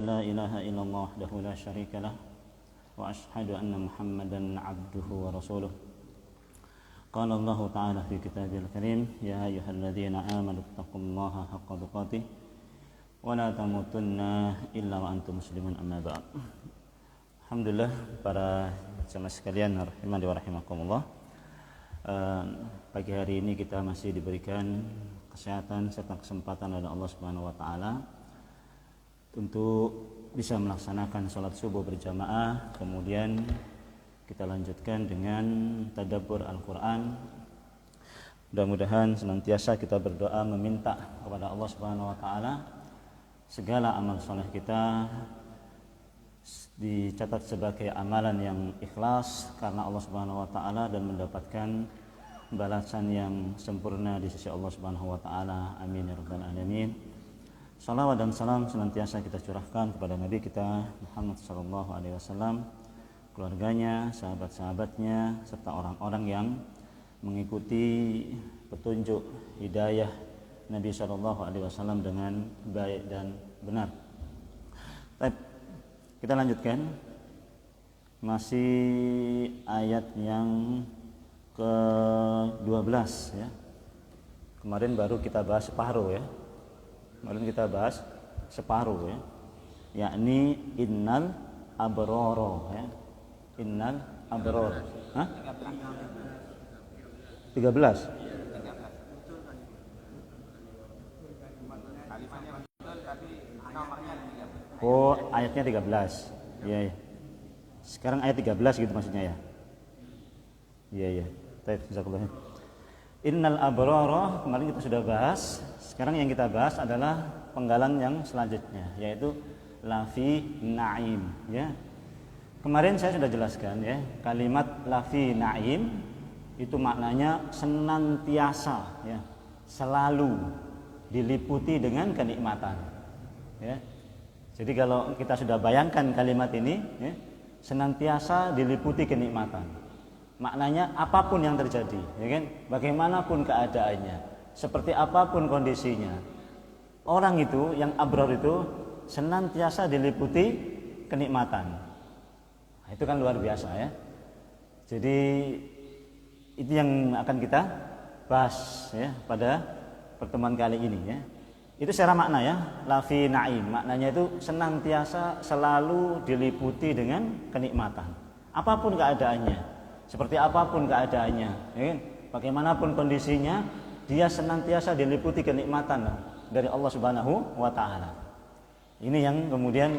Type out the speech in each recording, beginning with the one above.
لا إله إلا الله وحده لا شريك له وأشهد أن محمدا عبده ورسوله قال الله تعالى في كتابه الكريم يا أيها الذين آمنوا اتقوا الله حق تقاته ولا تموتن إلا وأنتم مسلمون أما بعد. Alhamdulillah para jemaah sekalian rahimani wa rahimakumullah. Pagi hari ini kita masih diberikan kesehatan serta kesempatan oleh Allah Subhanahu wa taala untuk bisa melaksanakan sholat subuh berjamaah, kemudian kita lanjutkan dengan tadabbur Al-Quran. Mudah-mudahan senantiasa kita berdoa meminta kepada Allah Subhanahu wa taala segala amal soleh kita dicatat sebagai amalan yang ikhlas karena Allah Subhanahu wa taala dan mendapatkan balasan yang sempurna di sisi Allah Subhanahu wa taala. Amin ya rabbal alamin. Salawat dan salam senantiasa kita curahkan kepada Nabi kita Muhammad sallallahu alaihi wasallam, keluarganya, sahabat-sahabatnya, serta orang-orang yang mengikuti petunjuk hidayah Nabi sallallahu alaihi wasallam dengan baik dan benar. Baik, kita lanjutkan. Masih ayat yang ke-12 ya. Kemarin baru kita bahas separuh ya. Kemarin kita bahas separuh ya, yakni innal abroro ya. Innal abroro. Hah? 13. Oh, ayatnya 13. Iya, iya. Sekarang ayat 13 gitu maksudnya ya. Iya, iya. Baik, jazakallahu. Innal abroro kemarin kita sudah bahas. Sekarang yang kita bahas adalah penggalan yang selanjutnya, yaitu lafi na'im ya. Kemarin saya sudah jelaskan ya, kalimat lafi na'im itu maknanya senantiasa ya, selalu diliputi dengan kenikmatan ya. Jadi kalau kita sudah bayangkan kalimat ini ya, senantiasa diliputi kenikmatan, maknanya apapun yang terjadi ya kan, bagaimanapun keadaannya, seperti apapun kondisinya, orang itu yang abrar itu senantiasa diliputi kenikmatan. Nah, itu kan luar biasa ya. Jadi itu yang akan kita bahas ya pada pertemuan kali ini ya. Itu secara makna ya, lafi na'im, maknanya itu senantiasa selalu diliputi dengan kenikmatan. Apapun keadaannya, seperti apapun keadaannya, ya kan? Bagaimanapun kondisinya, dia senantiasa diliputi kenikmatan dari Allah Subhanahu wa taala. Ini yang kemudian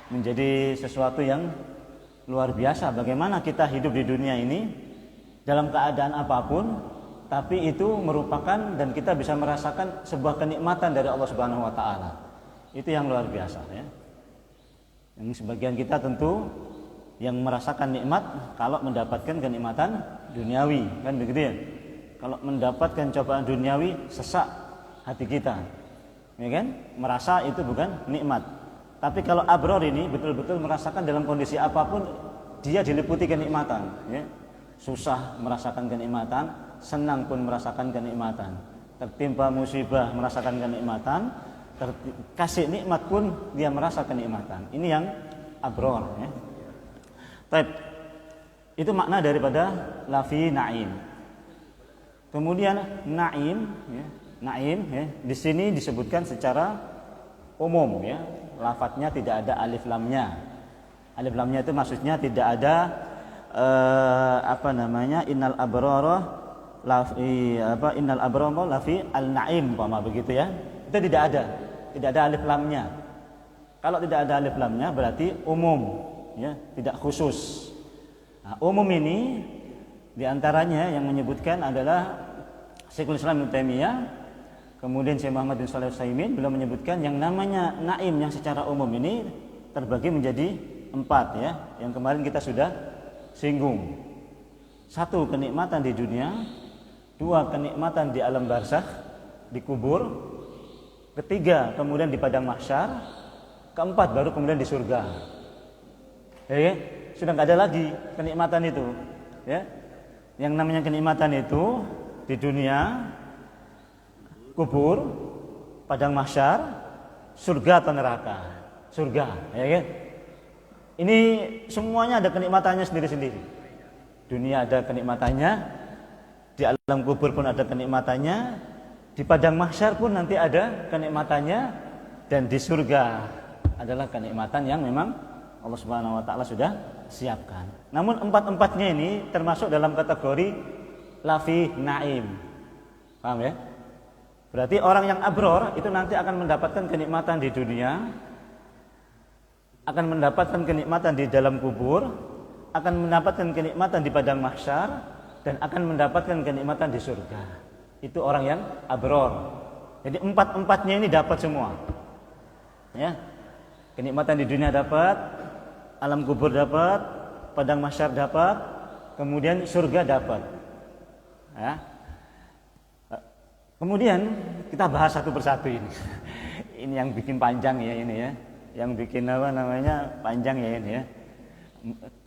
menjadi sesuatu yang luar biasa, bagaimana kita hidup di dunia ini dalam keadaan apapun, tapi itu merupakan dan kita bisa merasakan sebuah kenikmatan dari Allah Subhanahu wa taala. Itu yang luar biasa ya. Yang sebagian kita tentu yang merasakan nikmat kalau mendapatkan kenikmatan duniawi, kan begitu ya. Kalau mendapatkan cobaan duniawi sesak hati kita, ya kan? Merasa itu bukan nikmat. Tapi kalau abror ini betul-betul merasakan dalam kondisi apapun dia diliputi kenikmatan, ya. Susah merasakan kenikmatan, senang pun merasakan kenikmatan. Tertimpa musibah merasakan kenikmatan, kasih nikmat pun dia merasa kenikmatan. Ini yang abror, ya. Baik. Itu makna daripada lafi na'im. Kemudian na'im ya, na'im ya, di sini disebutkan secara umum ya. Lafadznya tidak ada alif lamnya. Alif lamnya itu maksudnya tidak ada innal abrara lafi innal abrara lafi al-na'im begitu ya. Itu tidak ada. Tidak ada alif lamnya. Kalau tidak ada alif lamnya berarti umum ya, tidak khusus. Nah, umum ini di antaranya yang menyebutkan adalah Syekhul Islam Ibnu Taimiyah, kemudian Syekh Muhammad bin Shalih Al-Utsaimin beliau menyebutkan yang namanya naim yang secara umum ini terbagi menjadi 4 ya, yang kemarin kita sudah singgung. 1, kenikmatan di dunia. 2, kenikmatan di alam barzakh, di kubur. 3, kemudian di padang mahsyar. 4, baru kemudian di surga. Ya, sudah nggak ada lagi kenikmatan itu ya. Yang namanya kenikmatan itu di dunia, kubur, padang mahsyar, surga atau neraka. surga, ya kan? Ini semuanya ada kenikmatannya sendiri-sendiri. Dunia ada kenikmatannya, di alam kubur pun ada kenikmatannya, di padang mahsyar pun nanti ada kenikmatannya, dan di surga adalah kenikmatan yang memang Allah Subhanahu wa taala sudah siapkan. Namun empat-empatnya ini termasuk dalam kategori lafi naim. Paham ya? Berarti orang yang abror itu nanti akan mendapatkan kenikmatan di dunia, akan mendapatkan kenikmatan di dalam kubur, akan mendapatkan kenikmatan di padang mahsyar, dan akan mendapatkan kenikmatan di surga. Itu orang yang abror. Jadi empat-empatnya ini dapat semua. Ya. Kenikmatan di dunia dapat, alam kubur dapat, padang mahsyar dapat, kemudian surga dapat. Ya. Kemudian kita bahas satu persatu ini. Ini yang bikin panjang ya ini ya. Yang bikin panjang ya ini ya.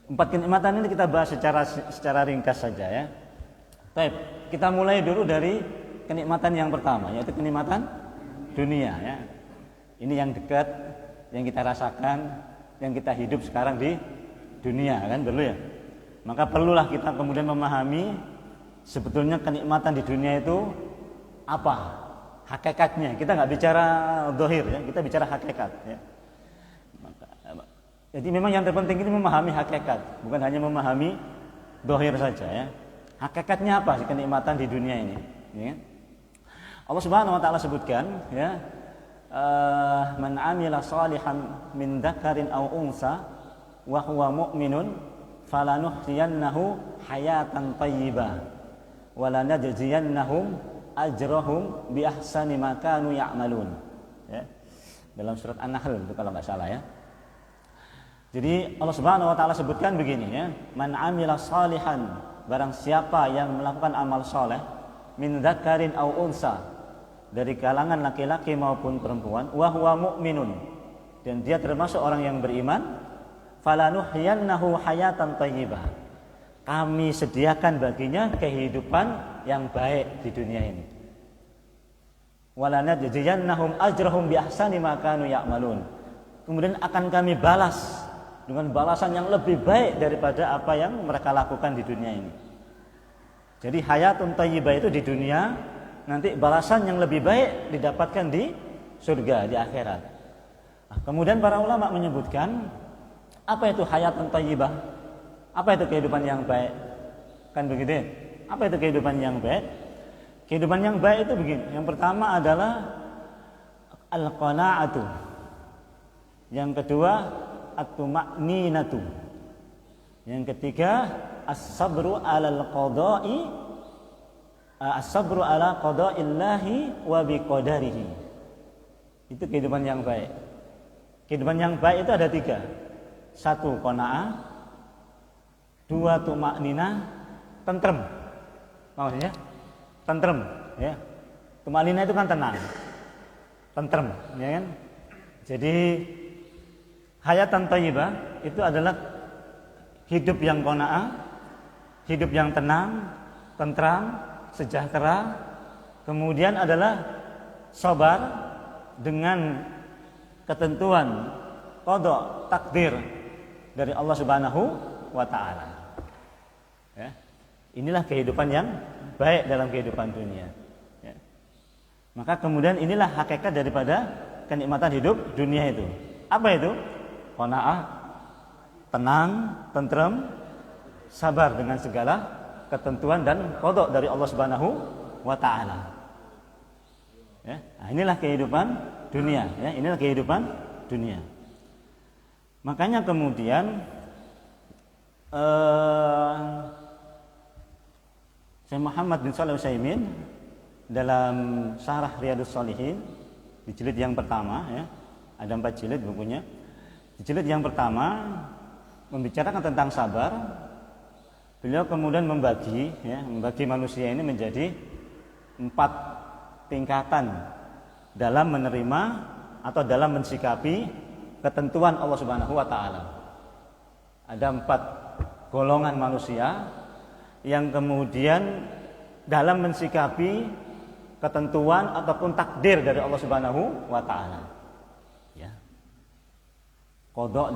Empat kenikmatan ini kita bahas secara ringkas saja ya. Baik, kita mulai dulu dari kenikmatan yang pertama, yaitu kenikmatan dunia ya. Ini yang dekat, yang kita rasakan, yang kita hidup sekarang di dunia kan dulu ya. Maka perlulah kita kemudian memahami sebetulnya kenikmatan di dunia itu apa hakikatnya. Kita nggak bicara zahir ya, kita bicara hakikat ya. Jadi memang yang terpenting ini memahami hakikat, bukan hanya memahami zahir saja ya. Hakikatnya apa sih kenikmatan di dunia ini ya. Allah Subhanahu wa taala sebutkan ya, man amila salihan min dzakarin aw unsa wa huwa mu'minun falanuhyiyannahu hayatan thayyibah wa lanajziyannahum ajrahum bi ahsani ma kanu ya'malun ya. Dalam surat An-Nahl itu kalau enggak salah ya. Jadi Allah Subhanahu wa taala sebutkan begini ya, man amila salihan, barang siapa yang melakukan amal soleh, min dzakarin aw unsa, dari kalangan laki-laki maupun perempuan, wa huwa mu'minun, dan dia termasuk orang yang beriman, falanuhyiyannahu hayatan thayyibah, kami sediakan baginya kehidupan yang baik di dunia ini. Walanajziyannahum ajrahum bi ahsani ma kanu ya'malun, kemudian akan kami balas dengan balasan yang lebih baik daripada apa yang mereka lakukan di dunia ini. Jadi hayatun thayyibah itu di dunia, nanti balasan yang lebih baik didapatkan di surga, di akhirat. Nah, kemudian para ulama menyebutkan apa itu hayatun thayyibah? Apa itu kehidupan yang baik? Kan begitu ya? Apa itu kehidupan yang baik? Kehidupan yang baik itu begini. Yang pertama adalah al-qanaa'atu. Yang kedua at-tuma'ninatu. Yang ketiga as-sabru 'alal qada'i, as-sabru 'ala qada'illahi wa biqadarihi. Itu kehidupan yang baik. Kehidupan yang baik itu ada tiga. Satu, qanaa'ah. Dua, tuma'ninah, tentrem. Maksudnya tentrem ya. Tuma'ninah itu kan tenang, tentrem ya kan. Jadi hayatan thayyibah itu adalah hidup yang qanaah, hidup yang tenang, tentram, sejahtera. Kemudian adalah sabar dengan ketentuan qada, takdir dari Allah Subhanahu wa taala. Ya. Inilah kehidupan yang baik dalam kehidupan dunia. Ya. Maka kemudian inilah hakikat daripada kenikmatan hidup dunia itu. Apa itu? Qanaah, tenang, tentrem, sabar dengan segala ketentuan dan qada dari Allah Subhanahu wa taala. Ya. Nah, inilah kehidupan dunia, ya. Inilah kehidupan dunia. Makanya kemudian Syekh Muhammad bin Shalih Al-Utsaimin dalam Syarah Riyadhus Shalihin di jilid yang pertama ya, ada 4 jilid bukunya. Di jilid yang pertama membicarakan tentang sabar. Beliau kemudian membagi manusia ini menjadi 4 tingkatan dalam menerima atau dalam mensikapi ketentuan Allah Subhanahu wa taala. Ada 4 golongan manusia yang kemudian dalam mensikapi ketentuan ataupun takdir dari Allah Subhanahu wa taala. Ya. Qadha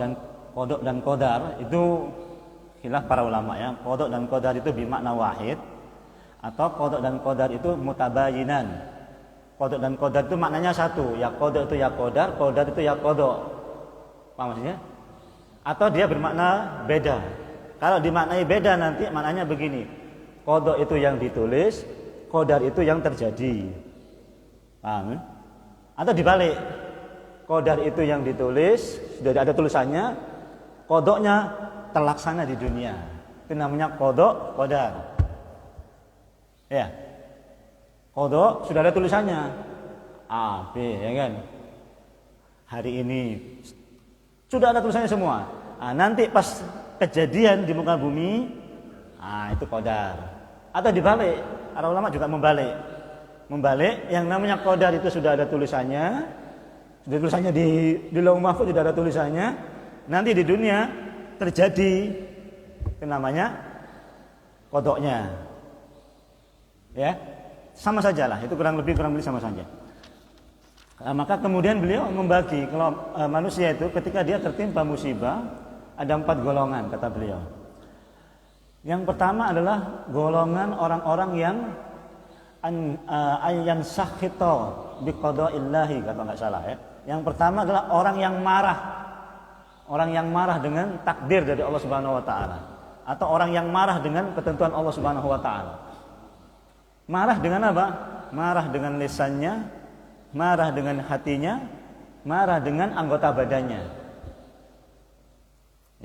dan qadar itu khilaf para ulama ya. Qadha dan qadar itu bermakna wahid atau qadha dan qadar itu mutabayinan. Qadha dan qadar itu maknanya satu, ya qadha itu ya qadar itu ya qadha. Paham maksudnya? Atau dia bermakna beda. Kalau dimaknai beda nanti maknanya begini. Qadha itu yang ditulis, qadar itu yang terjadi. Paham? Atau dibalik. Qadar itu yang ditulis, sudah ada tulisannya, qadha-nya terlaksana di dunia. Itu namanya qadha, qadar. Ya. Qadha sudah ada tulisannya. A, B, ya kan? Hari ini sudah ada tulisannya semua. Nah, nanti pas kejadian di muka bumi, itu qadar. Atau dibalik, para ulama juga membalik. Membalik, yang namanya qadar itu sudah ada tulisannya. Sudah tulisannya di Lauh Mahfuz sudah ada tulisannya. Nanti di dunia terjadi, itu namanya qadha-nya. Ya, sama sajalah. Itu kurang lebih sama saja. Maka kemudian beliau membagi kalau manusia itu ketika dia tertimpa musibah ada 4 golongan kata beliau. Yang pertama adalah golongan orang-orang yang ayyan sakhita biqada'illahi kata enggak salah ya. Yang pertama adalah orang yang marah. Orang yang marah dengan takdir dari Allah Subhanahu wa taala atau orang yang marah dengan ketentuan Allah Subhanahu wa taala. Marah dengan apa? Marah dengan lisannya, marah dengan hatinya, marah dengan anggota badannya.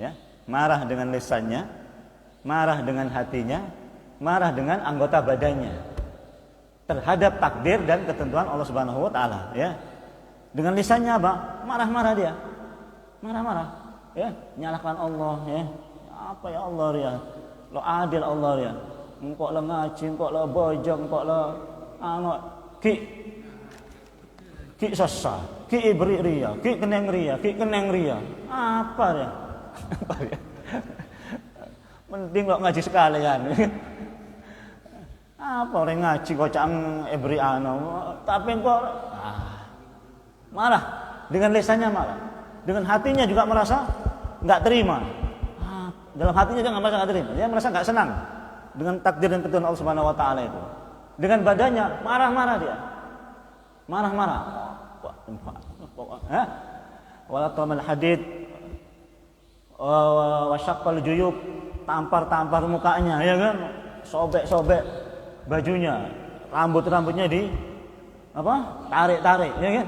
Ya, marah dengan lisannya, marah dengan hatinya, marah dengan anggota badannya terhadap takdir dan ketentuan Allah Subhanahu wa taala, ya. Dengan lisannya apa? Marah-marah dia. Marah-marah, ya, nyalahkan Allah, ya. Apa ya Allah ya? Lo adil Allah ya. Engkau lo ngaji, engkau lo bojong, engkau lo ki sasa, ki ibri ria, ki keneng ria. Apa ya? Apa ya? Mending lo ngaji sekalian. Apa orang ngaji kok cang ibri tapi engkau marah dengan lisannya marah, dengan hatinya juga merasa nggak terima. Dalam hatinya dia nggak merasa nggak terima, dia merasa nggak senang dengan takdir dan ketentuan Allah Subhanahu Wa Taala itu. Dengan badannya marah-marah dia, marah-marah. Wala tamal hadid, wasyaqqal juyub, tampar mukanya, ya kan? Sobek bajunya, rambutnya di tarik, ya kan?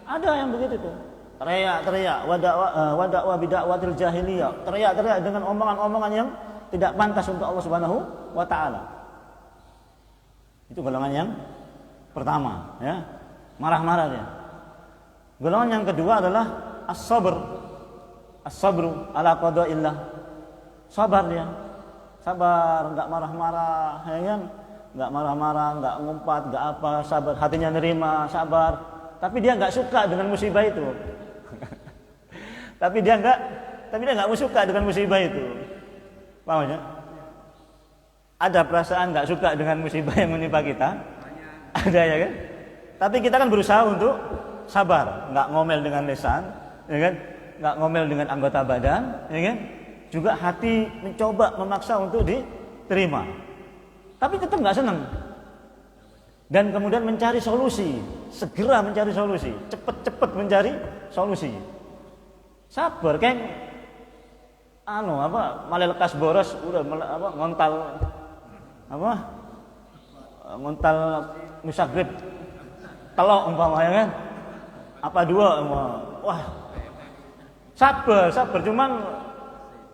Ada yang begitu tuh. Teriak, wada'wa bida'watil jahiliyah. Teriak dengan omongan-omongan yang tidak pantas untuk Allah Subhanahu wa taala. Itu golongan yang pertama, ya. Marah-marah dia. Golongan yang kedua adalah as-sabru ala qada'illah. Sabar dia. Sabar, enggak marah-marah, ya kan? Enggak marah-marah, enggak ngumpat, enggak apa, sabar, hatinya nerima, sabar. Tapi dia enggak suka dengan musibah itu. Tapi dia enggak suka dengan musibah itu. Paham ya? Ada perasaan enggak suka dengan musibah yang menimpa kita? Ada ya kan? Tapi kita kan berusaha untuk sabar, enggak ngomel dengan lisan, ya kan? Enggak ngomel dengan anggota badan, ya kan? Juga hati mencoba memaksa untuk diterima. Tapi tetap enggak senang. Dan kemudian mencari solusi, segera mencari solusi, cepat mencari solusi. Sabar kan malai lekas boros udah ngontal musagrib telok umpamanya kan apa dua wah sabar cuman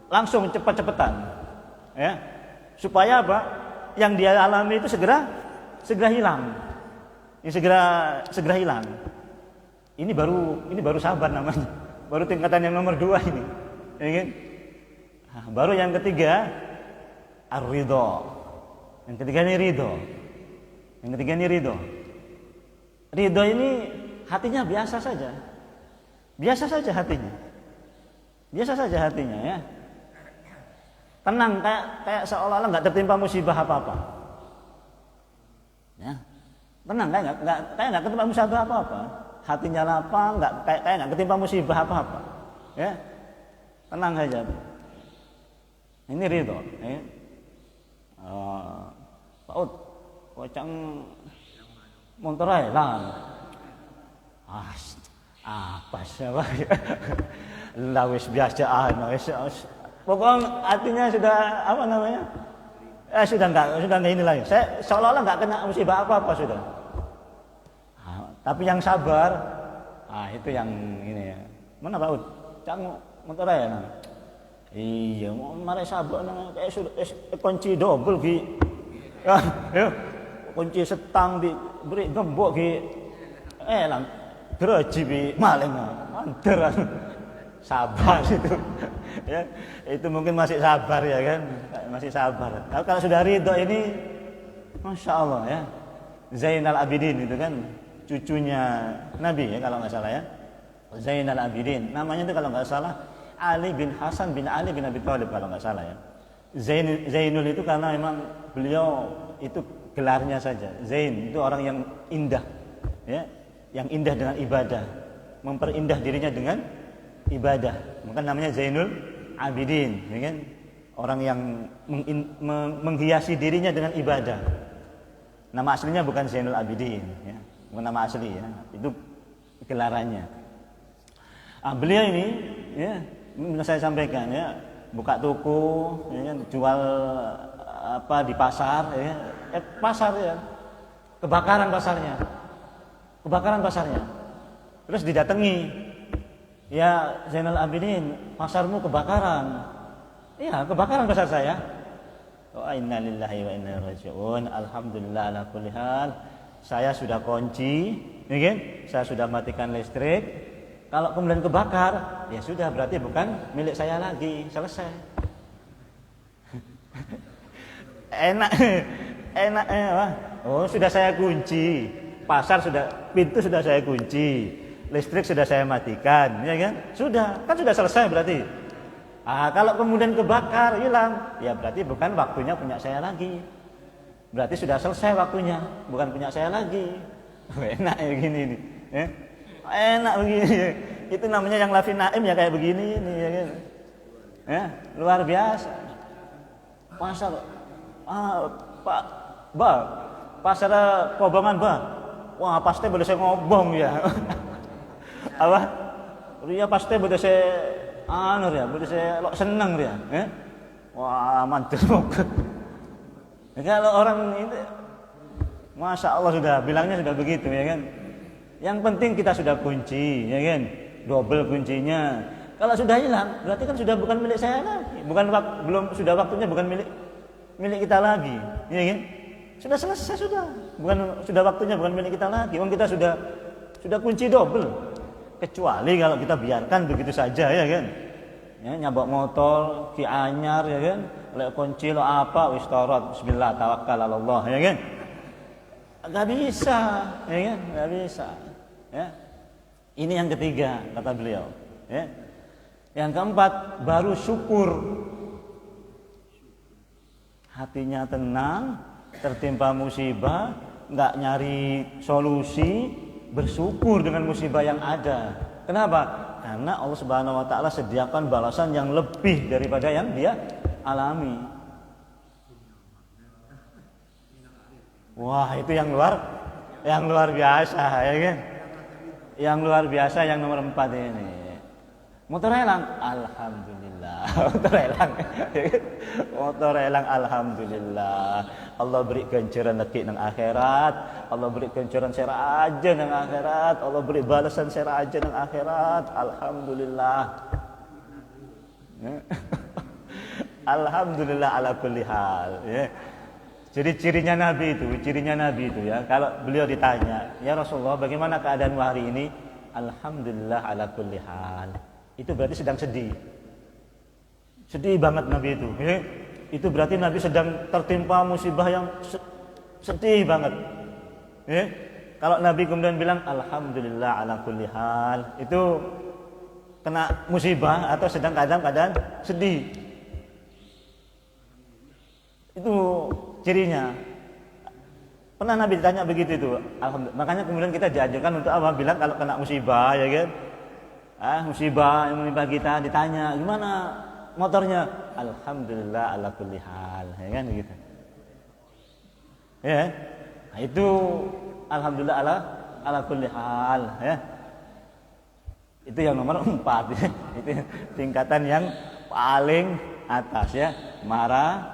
langsung cepat-cepatan ya supaya apa yang dia alami itu segera hilang. Ini segera hilang. Ini baru sabar namanya. Baru tingkatan yang nomor 2 ini. Ya kan? Nah, baru yang ketiga ar-ridha. Yang ketiga ini ridho. Ridho ini hatinya biasa saja. Biasa saja hatinya ya. Tenang kayak seolah-olah enggak tertimpa musibah apa-apa. Ya. Tenang kayak enggak ketimpa musibah apa-apa. Hatinya lapang, kayak enggak ketimpa musibah apa-apa. Ya, tenang saja. Ini ridho. Ya. Pak Ud, kocang Monterai lah. Apa sih? Lawis biasa pokoknya artinya sudah apa namanya? Sudah enggak ini lagi. Saya seolah-olah enggak kena musibah apa-apa sudah. Tapi yang sabar, itu yang ini ya. Mana Pak Ud? Cang Monterai ya. Iya, mau mari sabar nang kayak sudah kunci double ki. Ya. Kunci setang diberi gembok ki. Lang gereji bi maling. Anteran. Sabar itu. Ya, itu mungkin masih sabar ya kan? Masih sabar. Tapi kalau sudah ridho ini Masya Allah ya. Zainal Abidin itu kan cucunya Nabi ya kalau nggak salah ya. Zainal Abidin. Namanya itu kalau nggak salah Ali bin Hasan bin Ali bin Abi Thalib kalau nggak salah ya. Zainul itu karena memang beliau itu gelarnya saja. Zain itu orang yang indah, ya, yang indah dengan ibadah, memperindah dirinya dengan ibadah. Maka namanya Zainul Abidin, ya kan? Orang yang menghiasi dirinya dengan ibadah. Nama aslinya bukan Zainul Abidin, ya. Bukan nama asli ya. Itu gelarannya. Beliau ini, ya. Ini saya sampaikan ya, buka toko, ya kan, jual apa di pasar, ya, pasar ya, kebakaran pasarnya, terus didatangi, ya Zainal Abidin, pasarmu kebakaran, iya kebakaran pasar saya, innalillahi wa inna ilaihi raji'un, alhamdulillah ala kulli hal, saya sudah kunci, ya kan, saya sudah matikan listrik. Kalau kemudian kebakar, ya sudah berarti bukan milik saya lagi, selesai. Enak, oh sudah saya kunci, pintu sudah saya kunci, listrik sudah saya matikan, ya kan? Sudah selesai berarti. Kalau kemudian kebakar, hilang, ya berarti bukan waktunya punya saya lagi. Berarti sudah selesai waktunya, bukan punya saya lagi. Enak ya begini nih, ya? Enak begini, itu namanya yang Lafi Naim ya kayak begini ini ya kan, ya luar biasa. Pasar, pasar Kobongan wah pasti boleh saya ngobong ya, apa? Ria pasti boleh saya ya, boleh saya seneng ya, wah mantap. Kalau orang itu, Masya Allah sudah bilangnya sudah begitu ya kan. Yang penting kita sudah kunci, ya kan? Double kuncinya. Kalau sudah hilang, berarti kan sudah bukan milik saya lagi. Sudah waktunya bukan milik kita lagi, ya kan? Sudah selesai sudah. Sudah waktunya bukan milik kita lagi. Kita sudah kunci double. Kecuali kalau kita biarkan begitu saja, ya kan? Ya, nyabak motor, ki anyar, ya kan? Lek kunci lo apa wis torot, bismillah tawakkal Allah, ya kan? Enggak bisa, ya kan? Enggak bisa. Ya. Ini yang ketiga kata beliau, ya. Yang keempat baru syukur. Hatinya tenang, tertimpa musibah, enggak nyari solusi, bersyukur dengan musibah yang ada. Kenapa? Karena Allah Subhanahu wa taala sediakan balasan yang lebih daripada yang dia alami. Wah, itu yang luar biasa, ya kan? Yang luar biasa yang nomor 4 ini. Motor elang, alhamdulillah. Motor elang, alhamdulillah. Allah beri ganjaran lagi nang akhirat. Allah beri ganjaran sera aja nang akhirat. Allah beri balasan sera aja nang akhirat. Alhamdulillah. Alhamdulillah ala kulli hal. Ya. Jadi cirinya Nabi itu ya. Kalau beliau ditanya, ya Rasulullah, bagaimana keadaanmu hari ini? Alhamdulillah ala kulli hal. Itu berarti sedang sedih. Sedih banget Nabi itu. Ya. Itu berarti Nabi sedang tertimpa musibah yang sedih banget. Ya. Kalau Nabi kemudian bilang alhamdulillah ala kulli hal, itu kena musibah atau sedang keadaan sedih. Itu cirinya. Pernah Nabi ditanya begitu itu. Alhamdulillah. Makanya kemudian kita diajarkan untuk apa? Bilang kalau kena musibah, ya kan? musibah yang menimpa kita, ditanya gimana motornya, alhamdulillah ala kulli hal, ya kan begitu. Ya, nah itu alhamdulillah ala kulli hal, ya. Itu yang nomor 4, ya. Itu tingkatan yang paling atas, ya. Marah,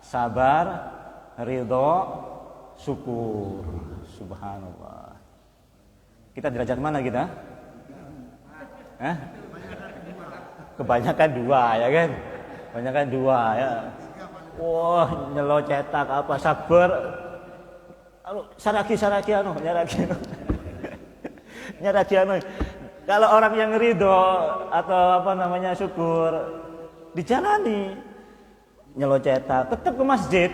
sabar, ridho, syukur. Subhanallah. Kita derajat mana kita? Kebanyakan 2, ya kan? Kebanyakan 2, ya. Wah, nyelo cetak apa sabar. Saraki nyaraki anu. Kalau orang yang ridho atau syukur dijalani, nyelo cetak tetap ke masjid.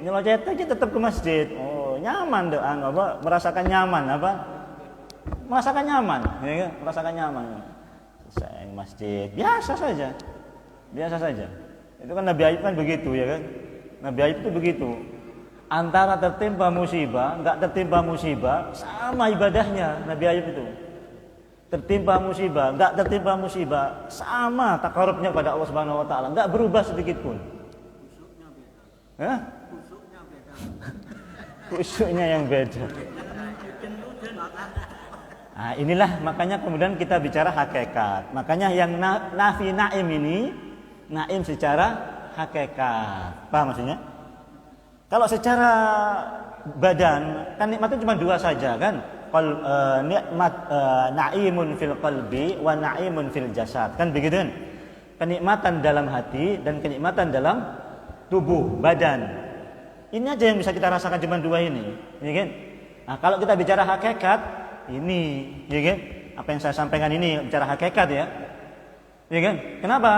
Nyelo cetak tetap ke masjid. Oh, nyaman doa merasakan nyaman Merasakan nyaman, ya kan? Merasakan nyaman. Saya masjid biasa saja. Itu kan Nabi Ayub kan begitu, ya kan? Nabi Ayub itu begitu. Antara tertimpa musibah, enggak tertimpa musibah, sama ibadahnya Nabi Ayub itu. Tertimpa musibah, enggak tertimpa musibah, sama takarubnya pada Allah Subhanahu wa taala, enggak berubah sedikit pun. Khusyuknya yang beda. Nah, inilah makanya kemudian kita bicara hakikat. Makanya yang nafi naim ini naim secara hakikat. Paham maksudnya? Kalau secara badan kan nikmat itu cuma 2 saja kan? Nikmat naimun fil qalbi wa naimun fil jasad. Kan begitu kan? Kenikmatan dalam hati dan kenikmatan dalam tubuh, badan. Ini aja yang bisa kita rasakan cuma 2 ini, ya kan? Nah, kalau kita bicara hakikat ini, ya kan? Apa yang saya sampaikan ini bicara hakikat, ya. Ya kan? Kenapa?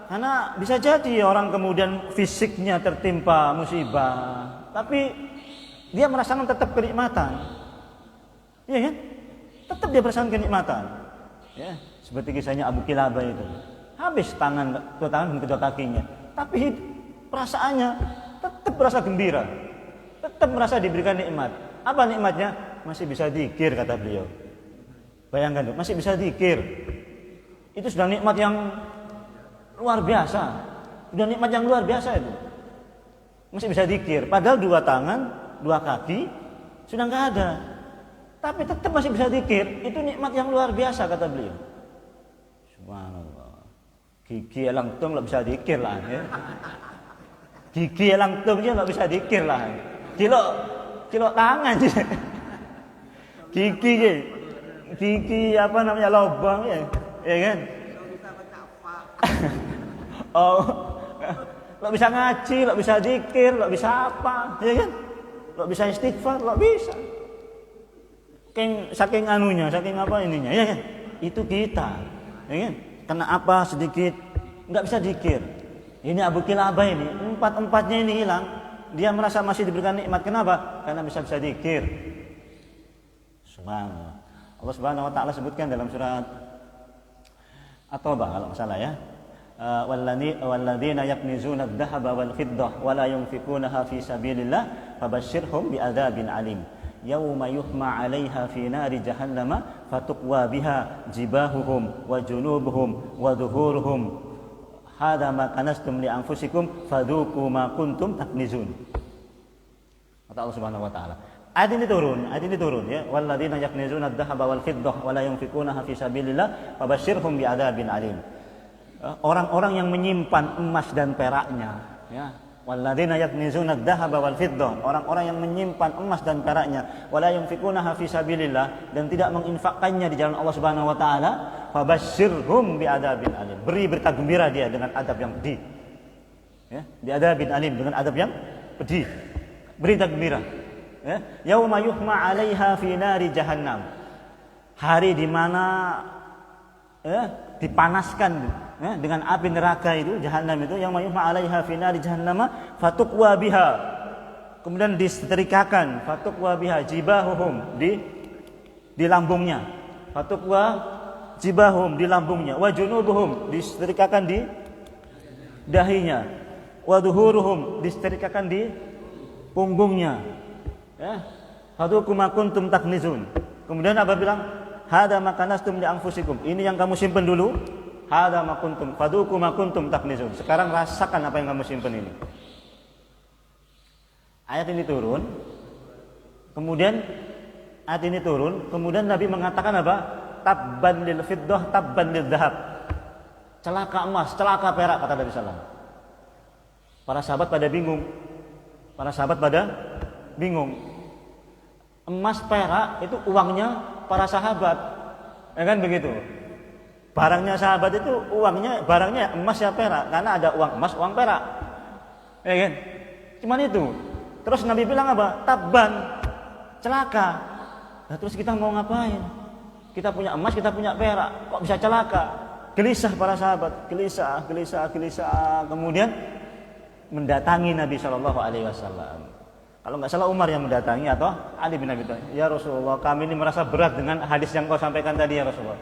Karena bisa jadi orang kemudian fisiknya tertimpa musibah, tapi dia merasakan tetap kenikmatan. Ya kan? Tetap dia merasakan kenikmatan. Ya, seperti kisahnya Abu Kilabah itu. Habis kedua tangan dan kedua kakinya, tapi perasaannya tetap merasa gembira. Tetap merasa diberikan nikmat. Apa nikmatnya? Masih bisa zikir, kata beliau. Bayangkan tuh, masih bisa zikir. Itu sudah nikmat yang luar biasa. Sudah nikmat yang luar biasa itu. Masih bisa zikir. Padahal 2 tangan, 2 kaki sudah enggak ada. Tapi tetap masih bisa zikir. Itu nikmat yang luar biasa, kata beliau. Subhanallah. Gigi elang tung enggak bisa zikir lah, ya. Gigi elang tung dia enggak bisa zikir lah. Kilo tangan sih. Gigi lobang, ya kan? Oh, lo bisa ngaji, lo bisa zikir, lo bisa apa, ya kan? Lo bisa istighfar, lo bisa. Saking anunya, saking apa ininya, ya kan? Itu kita, ya kan? Kena apa sedikit, nggak bisa zikir. Ini Abu Kilabah ini, 4-4-nya ini hilang. Dia merasa masih diberikan nikmat. Kenapa? Karena bisa zikir. Subhanallah. Allah Subhanahu wa taala sebutkan dalam surat At-Taubah kalau salah, ya. Walladzina yaknizuna adh-dhahaba wal fiddah wa la yunfikunaha fi sabilillah fabashshirhum bi'adzabin alim. Yauma yuhma 'alaiha fi nari jahannama fatuqwa biha jibahuhum wa junubuhum wa dhuhuruhum. Hadza ma kanastum li anfusikum fadzuqu ma kuntum taknizun. Kata Allah Subhanahu wa taala. Ayat ini turun, ya. Walladzina yaknizuna adh-dhahaba wal fiddah wa la yunfikunaha fi sabilillah fabashshirhum bi'adzabin alim. Orang-orang yang menyimpan emas dan peraknya, ya. Walladzina yaknizuna adh-dhahaba wal fiddah, orang-orang yang menyimpan emas dan peraknya, wa la yunfikunaha fi sabilillah, dan tidak menginfakkannya di jalan Allah Subhanahu wa taala, fabashshirhum bi'adzabin alim. Beri berita gembira dia dengan adab yang pedih. Ya, bi'adzabin alim, dengan adab yang pedih. Berita gembira. Ya, yauma yuhma 'alaiha fi nari jahannam. Hari di mana dipanaskan, ya, dengan api neraka itu, jahanam itu, yauma yuhma 'alaiha fi nari jahannam fatuqwa biha. Kemudian disetrikakan, fatuqwa biha jibahuhum, di lambungnya. Fatuqwa jibahum, di lambungnya. Wa junubuhum, disetrikakan di dahinya. Wa dhuhuruhum, disetrikakan di punggungnya. Ya, fadzuqu ma kuntum taknizun. Kemudian apa bilang? hada ma kanastum li anfusikum. Ini yang kamu simpen dulu. Hada ma kuntum faduku ma kuntum taknizun. Sekarang rasakan apa yang kamu simpen ini. Ayat ini turun. Kemudian Nabi mengatakan apa? Tabban lil fiddah, tabban lil dhahab. Celaka emas, celaka perak, kata Nabi sallallahu alaihi wasallam. Para sahabat pada bingung. Emas perak itu uangnya para sahabat. Ya kan begitu. Barangnya sahabat itu barangnya emas ya perak, karena ada uang emas, uang perak. Ya kan? Cuman itu. Terus Nabi bilang apa? Tabban, celaka. Nah, terus kita mau ngapain? Kita punya emas, kita punya perak, kok bisa celaka? Gelisah para sahabat, gelisah. Kemudian mendatangi Nabi Shallallahu Alaihi Wasallam. Kalau nggak salah Umar yang mendatangi atau Ali bin Abi Thalib. Ya Rasulullah, kami ini merasa berat dengan hadis yang kau sampaikan tadi ya Rasulullah.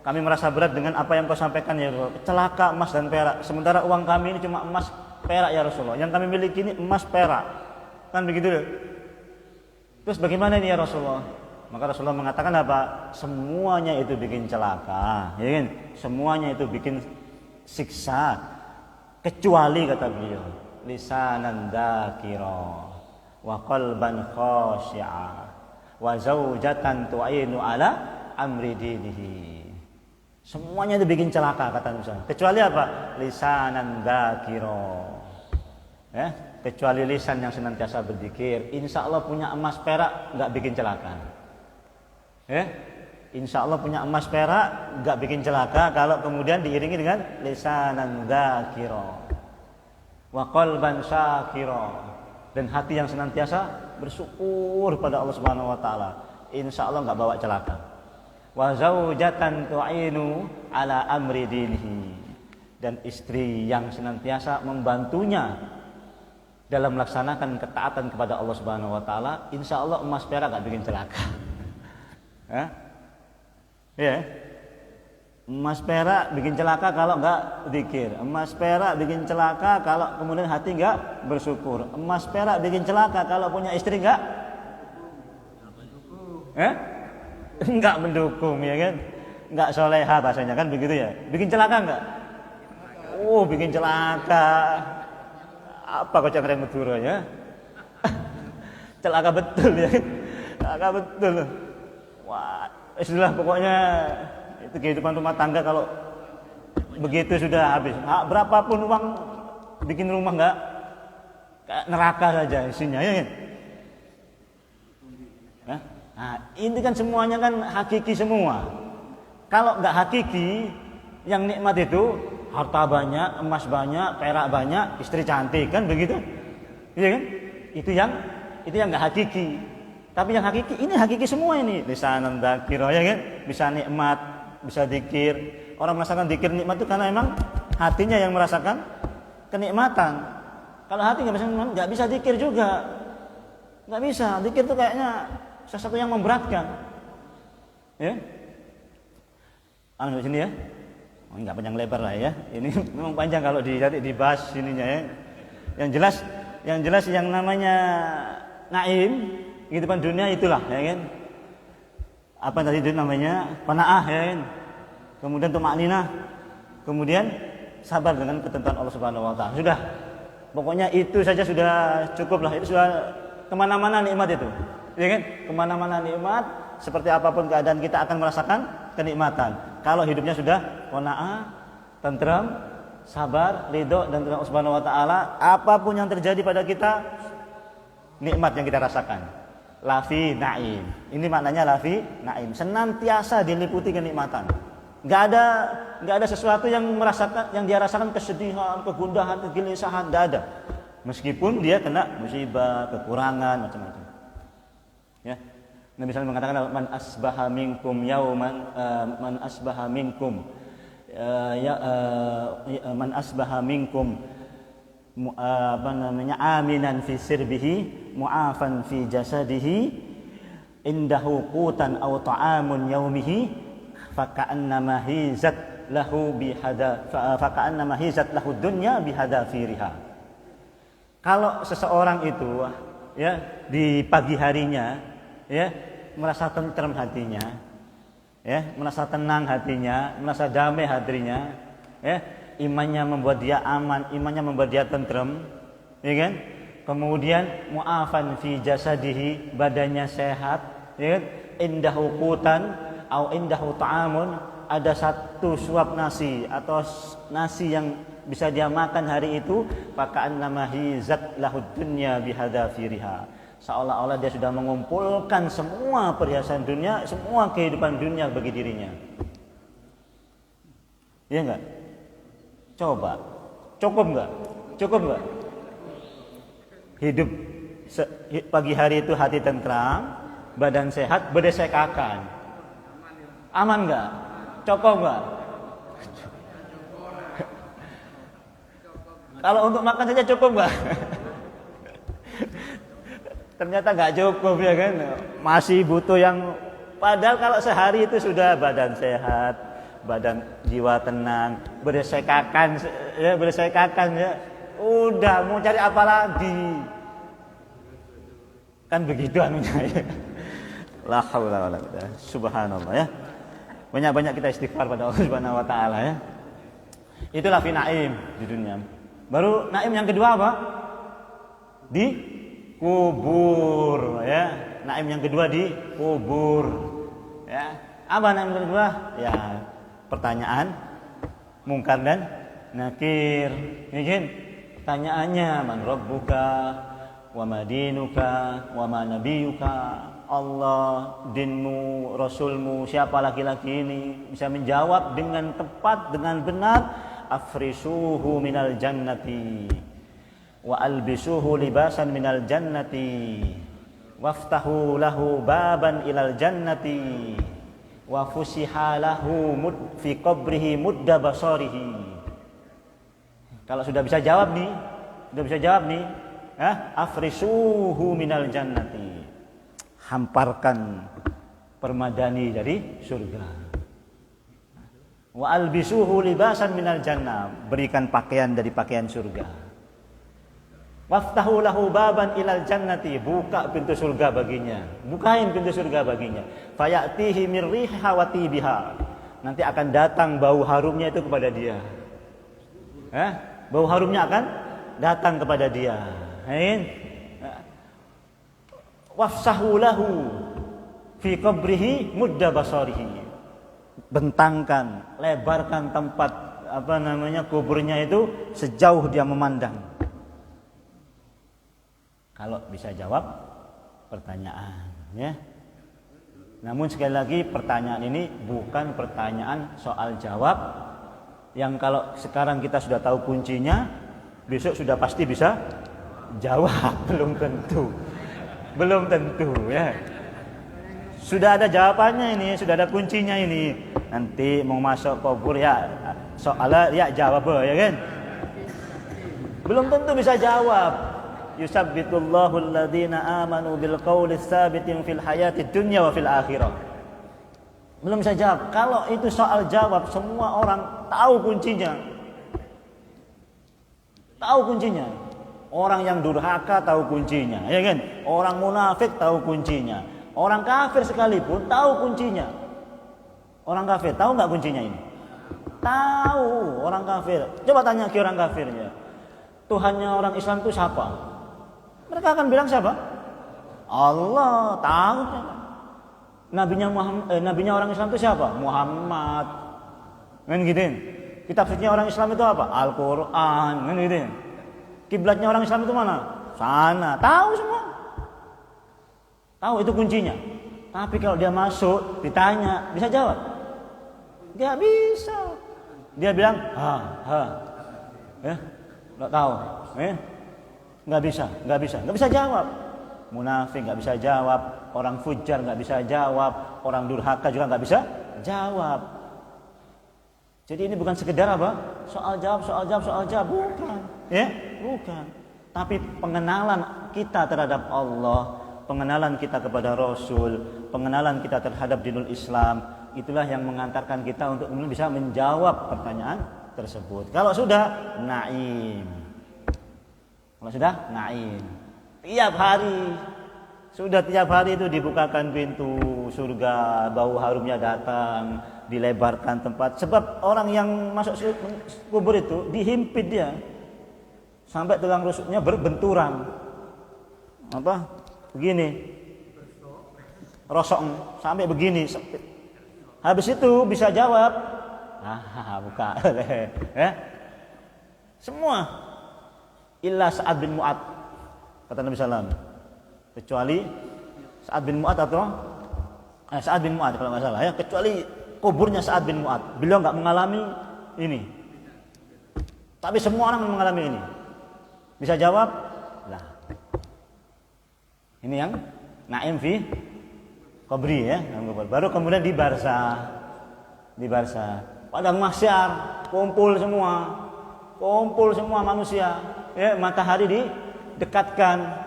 Kami merasa berat dengan apa yang kau sampaikan ya Rasulullah. Celaka emas dan perak. Sementara uang kami ini cuma emas perak ya Rasulullah. Yang kami miliki ini emas perak. Kan begitu deh. Terus bagaimana ini ya Rasulullah? Maka Rasulullah mengatakan apa? Semuanya itu bikin celaka, ya kan? Semuanya itu bikin siksa, kecuali kata beliau, lisanan dzakira wa qalban khashi'a wa zaujatan tu'inu ala amri dinihi. Semuanya itu bikin celaka kata Nabi. Kecuali apa? Lisanan dzakira. Ya, kecuali lisan yang senantiasa berzikir. Insya Allah punya emas perak nggak bikin celaka. Ya, insya Allah punya emas perak nggak bikin celaka kalau kemudian diiringi dengan lisanan dzakira wa qalban syakira, dan hati yang senantiasa bersyukur pada Allah Subhanahu wa taala. Insya Allah nggak bawa celaka. Wa zaujatan tu'inu ala amri dinihi, dan istri yang senantiasa membantunya dalam melaksanakan ketaatan kepada Allah Subhanahu wa taala. Insya Allah emas perak nggak bikin celaka. Ya, emas perak bikin celaka kalau enggak zikir. Emas perak bikin celaka kalau kemudian hati enggak bersyukur. Emas perak bikin celaka kalau punya istri enggak enggak mendukung, ya kan? Enggak soleha bahasanya kan begitu ya. Bikin celaka enggak? Oh, bikin celaka. Apa kocak rem Madura ya? Celaka betul ya. Celaka betul. Wah, istilah pokoknya itu kehidupan rumah tangga kalau begitu sudah habis. Berapapun uang bikin rumah enggak kayak neraka saja isinya, ya kan? Nah, ini kan semuanya kan hakiki semua. Kalau enggak hakiki, yang nikmat itu harta banyak, emas banyak, perak banyak, istri cantik, kan begitu? Iya kan? Itu yang enggak hakiki. Tapi yang hakiki, ini hakiki semua ini. Lisanan dzakira, ya kan? Bisa nikmat, bisa zikir. Orang merasakan zikir nikmat itu karena memang hatinya yang merasakan kenikmatan. Kalau hati nggak bisa zikir juga, nggak bisa. Zikir itu kayaknya sesuatu yang memberatkan. Ya, ambil sini ya. Oh, nggak panjang lebar lah ya. Ini memang panjang kalau dibahas ininya ya. Yang jelas yang namanya naim, kehidupan dunia itulah, ya kan? Apa tadi itu namanya? Qanaah, ya kan? Kemudian tumakninah, kemudian sabar dengan ketentuan Allah Subhanahu wa taala. Sudah. Pokoknya itu saja sudah cukup lah. Itu sudah kemana-mana nikmat itu. Ya kan? Kemana-mana nikmat, seperti apapun keadaan kita akan merasakan kenikmatan. Kalau hidupnya sudah qanaah, tenteram, sabar, ridho dan Allah Subhanahu wa taala, apapun yang terjadi pada kita, nikmat yang kita rasakan. Lafi naim. Ini maknanya lafi naim. Senantiasa diliputi kenikmatan. Enggak ada sesuatu yang dia rasakan kesedihan, kegundahan, kegelisahan, enggak ada. Meskipun dia kena musibah, kekurangan, macam-macam. Ya. Nabi sallallahu mengatakan man asbaha minkum aminan fi sirbihi mu'afan fi jasadihi indahu qutan aw ta'amun yaumihi faka'annama hizat lahu dunya bihadafiriha. Kalau seseorang itu ya di pagi harinya ya merasa tenteram hatinya, ya, merasa tenang hatinya, merasa damai hatinya, ya, imannya membuat dia aman, imannya membuat dia tentrem, ya kan? Kemudian mu'afan fi jasadihi, badannya sehat, ya kan? Indahu qutan au indahu ta'amun, ada satu suap nasi atau nasi yang bisa dia makan hari itu, faka'annama hizat lahud dunya bihadzafiriha, seolah-olah dia sudah mengumpulkan semua perhiasan dunia, semua kehidupan dunia bagi dirinya. Iya enggak? Coba, cukup enggak? Cukup enggak? Hidup pagi hari itu hati tentram, badan sehat, berdesekakan. Aman enggak? Cukup enggak? Kalau untuk makan saja cukup enggak? Ternyata enggak cukup, ya kan? Masih butuh yang, padahal kalau sehari itu sudah badan sehat, badan jiwa tenang, berdesekakan ya, udah mau cari apa lagi? Kan begitu anunya ya. La haula wala quwwata. Subhanallah ya. Banyak-banyak kita istighfar pada Allah Subhanahu wa taala ya. Itulah fi naim di dunia. Baru naim yang kedua apa? Di kubur ya. Naim yang kedua di kubur. Ya. Apa naim yang kedua? Ya, pertanyaan mungkar dan nakir. Ya kan? Pertanyaannya, man rabbuka wa ma dinuka wa ma nabiyuka, Allah, dinmu, rasulmu, siapa laki-laki ini? Bisa menjawab dengan tepat, dengan benar. Afrisuhu minal jannati wa albisuhu libasan minal jannati waftahu lahu baban ilal jannati wa fusiha lahu fi qabrihi mudda basarihi. Kalau sudah bisa jawab nih, afrisuhu minal jannati, hamparkan permadani dari surga. Wa albisuhu libasan minal jannah, berikan pakaian dari pakaian surga. Waftahu lahu baban ilal jannati, buka pintu surga baginya, bukain pintu surga baginya. Fayatihi min riha wa tibiha, nanti akan datang bau harumnya itu kepada dia. Bau harumnya akan datang kepada dia. Wafsahu lahu fi qabrihi mudda basarihi, bentangkan, lebarkan tempat kuburnya itu sejauh dia memandang. Kalau bisa jawab pertanyaan ya. Namun sekali lagi, pertanyaan ini bukan pertanyaan soal jawab yang kalau sekarang kita sudah tahu kuncinya, besok sudah pasti bisa jawab. Belum tentu ya. Sudah ada jawabannya ini, sudah ada kuncinya ini. Nanti mau masuk kubur ya, soalnya ya jawab ya kan. Belum tentu bisa jawab. Yusabbitullahu alladhina amanu bil qawli tsabitin fil hayatid dunya wa fil akhirah. Belum bisa jawab. Kalau itu soal jawab, semua orang tahu kuncinya. Tahu kuncinya. Orang yang durhaka tahu kuncinya, ya kan? Orang munafik tahu kuncinya. Orang kafir sekalipun tahu kuncinya. Orang kafir tahu nggak kuncinya ini? Tahu orang kafir. Coba tanya ke orang kafirnya. Tuhannya orang Islam itu siapa? Mereka akan bilang siapa? Allah. Tahu. Nabinya orang Islam itu siapa? Muhammad. Kan gitu. Kitab suci orang Islam itu apa? Al-Quran. Kan gitu. Kiblatnya orang Islam itu mana? Sana. Tahu semua. Tahu itu kuncinya. Tapi kalau dia masuk, ditanya, bisa jawab? Dia bisa. Dia bilang, ya, nggak tahu, nggak bisa jawab. Munafik nggak bisa jawab, orang fujar nggak bisa jawab, orang durhaka juga nggak bisa jawab. Jadi ini bukan sekedar apa? Soal jawab, bukan, ya, bukan. Tapi pengenalan kita terhadap Allah, pengenalan kita kepada Rasul, pengenalan kita terhadap dinul Islam, itulah yang mengantarkan kita untuk kemudian bisa menjawab pertanyaan tersebut. Kalau sudah naim. Tiap hari Sudah tiap hari itu dibukakan pintu surga, bau harumnya datang, dilebarkan tempat. Sebab orang yang masuk kubur itu dihimpit dia sampai tulang rusuknya berbenturan. Apa? Begini. Rosok sampai begini. Habis itu bisa jawab. Buka. Ya. Semua illa Sa'ad bin Mu'ad, kata Nabi sallallahu alaihi wasallam. Kecuali Sa'ad bin Mu'ad atau Sa'ad bin Mu'ad kalau nggak salah ya, kecuali kuburnya Sa'ad bin Mu'ad. Beliau nggak mengalami ini. Tapi semua orang mengalami ini. Bisa jawab? Lah. Ini yang Naim fi qabri ya, baru kemudian di barzah. Di barzah. Padang mahsyar, kumpul semua manusia. Ya, matahari didekatkan.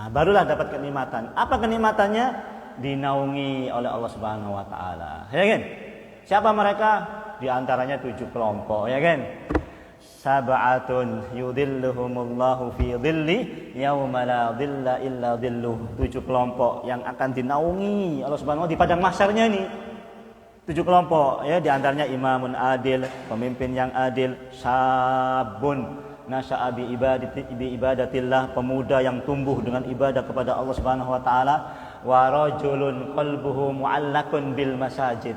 Barulah dapat kenikmatan. Apa kenikmatannya? Dinaungi oleh Allah Subhanahu wa taala. Ya kan? Siapa mereka? Di antaranya 7 kelompok, ya kan? Sab'atun yudhilluhumullahu fi dhilli yauma la dhilla illa dhilluh. 7 kelompok yang akan dinaungi Allah Subhanahu wa taala di padang mahsyarnya ini. 7 kelompok ya, di antaranya imamun adil, pemimpin yang adil, sabun nasya'a bi ibadatillah, pemuda yang tumbuh dengan ibadah kepada Allah Subhanahu wa taala, wa rajulun qalbuhu mu'allaqun bil masajid,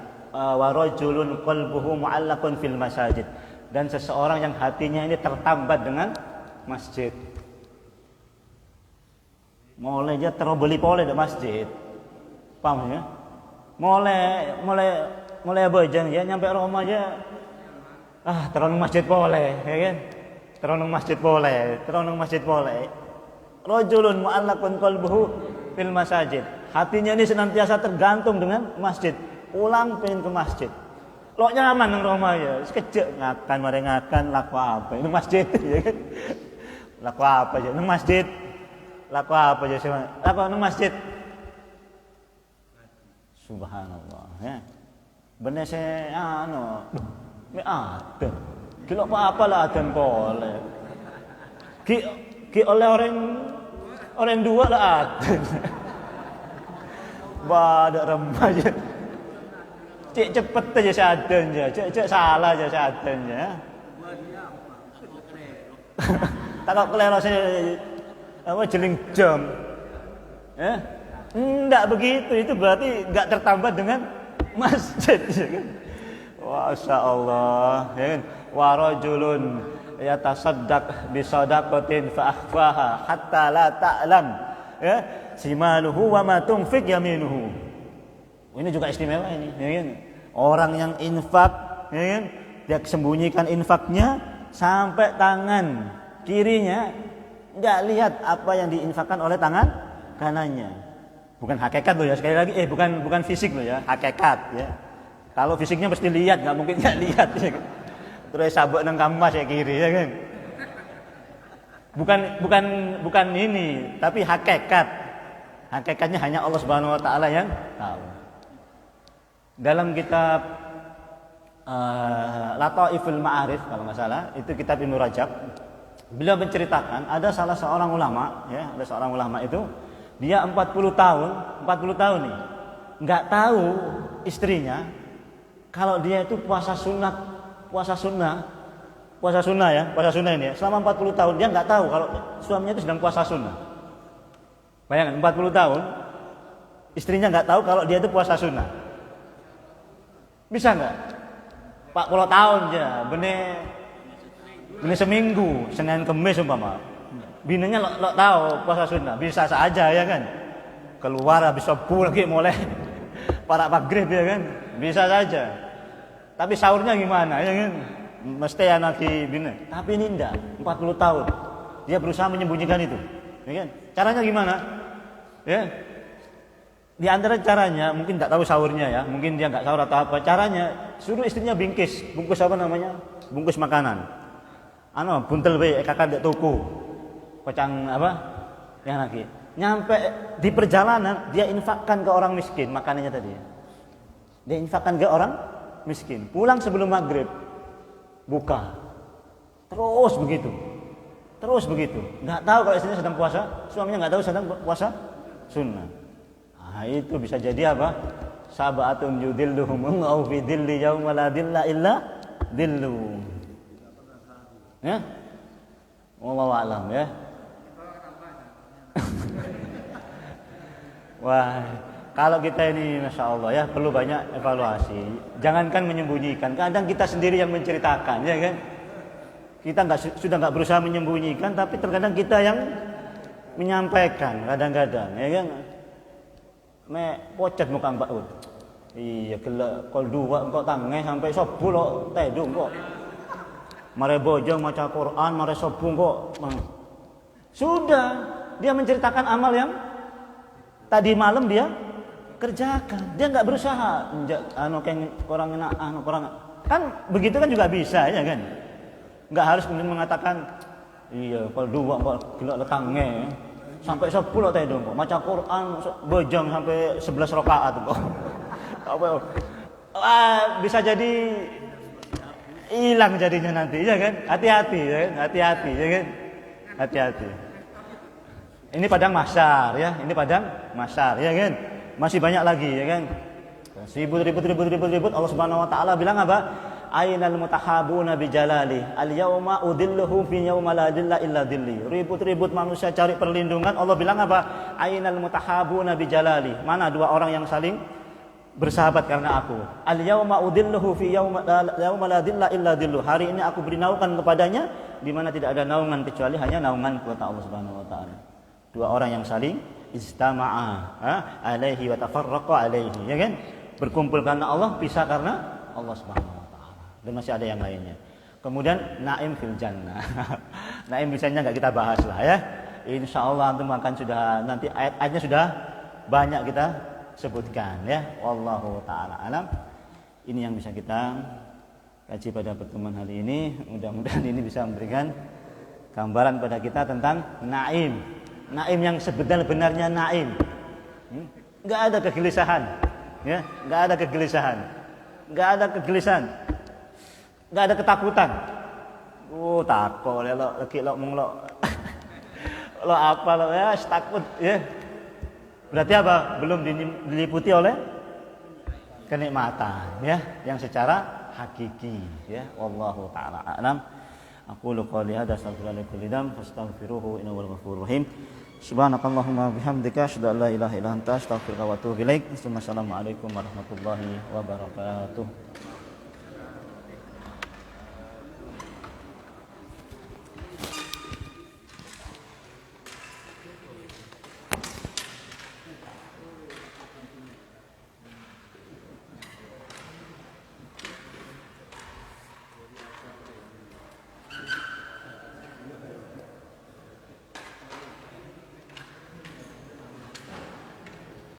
fil masajid, dan seseorang yang hatinya ini tertambat dengan masjid. Mulai dia terbeli pole di masjid. Paham ya? Mulai bojang ya, nyampe rumah aja teronong masjid pole, ya kan? Teronong masjid pole. Rajulun mu'allaqun qalbuhu fil masajid. Hatinya ini senantiasa tergantung dengan masjid. Pulang pengen ke masjid. Lo nyaman nang rumah ya, sekejap ngakan laku apa? Ini masjid, ya kan? Laku apa aja? Nang masjid. Laku apa aja sih? Laku nang masjid. Subhanallah, ya. Bener saya me ada. Kilo apa lah adan boleh. Ki oleh orang dua lah adan. Badak remaja. Cek cepet aja sadan aja. Cek salah aja sadan aja. Tak kelero saya jeling jam. Ya. Enggak begitu, itu berarti enggak tertambat dengan masjid, ya kan? Masya Allah, ya kan? Wa rajulun yatasaddaq bi sadaqatin fa akhfaha hatta la ta'lam ya simaluhu wa ma tunfiq yaminuhu. Ini juga istimewa ini, ya kan? Orang yang infak, ya kan? Dia sembunyikan infaknya sampai tangan kirinya enggak lihat apa yang diinfakkan oleh tangan kanannya. Bukan hakikat loh ya, sekali lagi bukan fisik loh ya, hakikat ya. Kalau fisiknya mesti lihat, nggak mungkin nggak lihat ya kan? Terus sabuk nang kamar ya kiri ya kan. Bukan ini, tapi hakikat. Hakikatnya hanya Allah Subhanahu wa taala yang tahu. Dalam kitab Lataiful Ma'arif kalau nggak salah, itu kitab Ibnu Rajab, beliau menceritakan ada salah seorang ulama ya, ada seorang ulama itu dia 40 tahun nih, nggak tahu istrinya kalau dia itu puasa sunnah ini ya. Selama 40 tahun dia nggak tahu kalau suaminya itu sedang puasa sunnah. Bayangkan 40 tahun istrinya nggak tahu kalau dia itu puasa sunnah. Bisa nggak? 40 tahun aja, bener seminggu, Senin Kemis umpama. Binanya lo tahu puasa sunnah, bisa saja ya kan. Keluar habis subuh lagi mulai para maghrib ya kan, bisa saja. Tapi sahurnya gimana ya kan? Mesti anak bina. Tapi ini enggak, 40 tahun. Dia berusaha menyembunyikan itu. Ya kan? Caranya gimana? Ya. Di antara caranya, mungkin enggak tahu sahurnya ya, mungkin dia enggak sahur atau apa. Caranya suruh istrinya bungkus apa namanya? Bungkus makanan. Buntel we kakak dek tuku. Kocang apa? Yang lagi. Nyampe di perjalanan dia infakkan ke orang miskin makanannya tadi. Dia infakkan ke orang miskin. Pulang sebelum maghrib buka. Terus begitu. Terus begitu. Nggak tahu kalau istrinya sedang puasa, suaminya nggak tahu sedang puasa sunnah. Nah, itu bisa jadi apa? Sab'atun yudilluhum au fi dhilli yauma la dhilla illa dhillu. Ya? Wallahu a'lam ya. Wah, kalau kita ini Masya Allah ya perlu banyak evaluasi. Jangankan menyembunyikan, kadang kita sendiri yang menceritakan, ya kan? Kita sudah nggak berusaha menyembunyikan, tapi terkadang kita yang menyampaikan, kadang-kadang, ya kan? Pocet muka Mbak Ud. Iya, kalau dua kok tangi sampai 10 tedung kok. Mare bojong maca Quran, mare sobung kok. Sudah, dia menceritakan amal yang tadi malam dia kerjakan. Dia nggak berusaha orang kan begitu kan juga bisa, ya kan? Nggak harus kemudian mengatakan iya kalau dua kok gila letangnya sampai 10 tadi dong kok maca Quran bojong sampai 11 rakaat kok. Bisa jadi hilang jadinya nanti, ya kan? Hati-hati, ya kan? Hati-hati, ya kan? Hati-hati. Ini padang mahsyar, ya. Ini padang mahsyar, ya kan? Masih banyak lagi, ya kan? Ribut Allah Subhanahu wa taala bilang apa? Ainal mutahabuna bijalali al-yauma udilluhum fi yauma la dilla illa dilli. Ribut-ribut manusia cari perlindungan, Allah bilang apa? Ainal mutahabuna bijalali. Mana dua orang yang saling bersahabat karena aku? Al-yauma udilluhu fi yauma la dilla illa dillu. Hari ini aku beri naungan kepadanya di mana tidak ada naungan kecuali hanya naungan kata Allah Subhanahu wa taala. Dua orang yang saling istama'a alaihi wa tafarraqa alaihi, ya kan? Berkumpul karena Allah, pisah karena Allah Subhanahu wa taala. Dan masih ada yang lainnya. Kemudian naim fil jannah. Naim bisanya enggak kita bahas lah ya. Insyaallah antum akan sudah nanti ayat-ayatnya sudah banyak kita sebutkan ya. Wallahu taala alam. Ini yang bisa kita kaji pada pertemuan hari ini. Mudah-mudahan ini bisa memberikan gambaran pada kita tentang naim. Naim yang sebenar-benarnya naim. Enggak ada kegelisahan, ya, enggak ada kegelisahan. Enggak ada kegelisahan. Enggak ada ketakutan. Takut ya lo lagi lo mung lo. Lo apa lo ya takut ya. Berarti apa? Belum diliputi oleh kenikmatan ya yang secara hakiki ya. Wallahu taala a'lam. Aqulu qali hadza astaghfirullaha li kulli dam fastaghfiruhu innahu huwal ghafurur rahim. Subhanakallahumma bihamdika asyhadu an la ilaha illa anta astaghfiruka wa atubu ilaik. Assalamualaikum warahmatullahi wabarakatuh.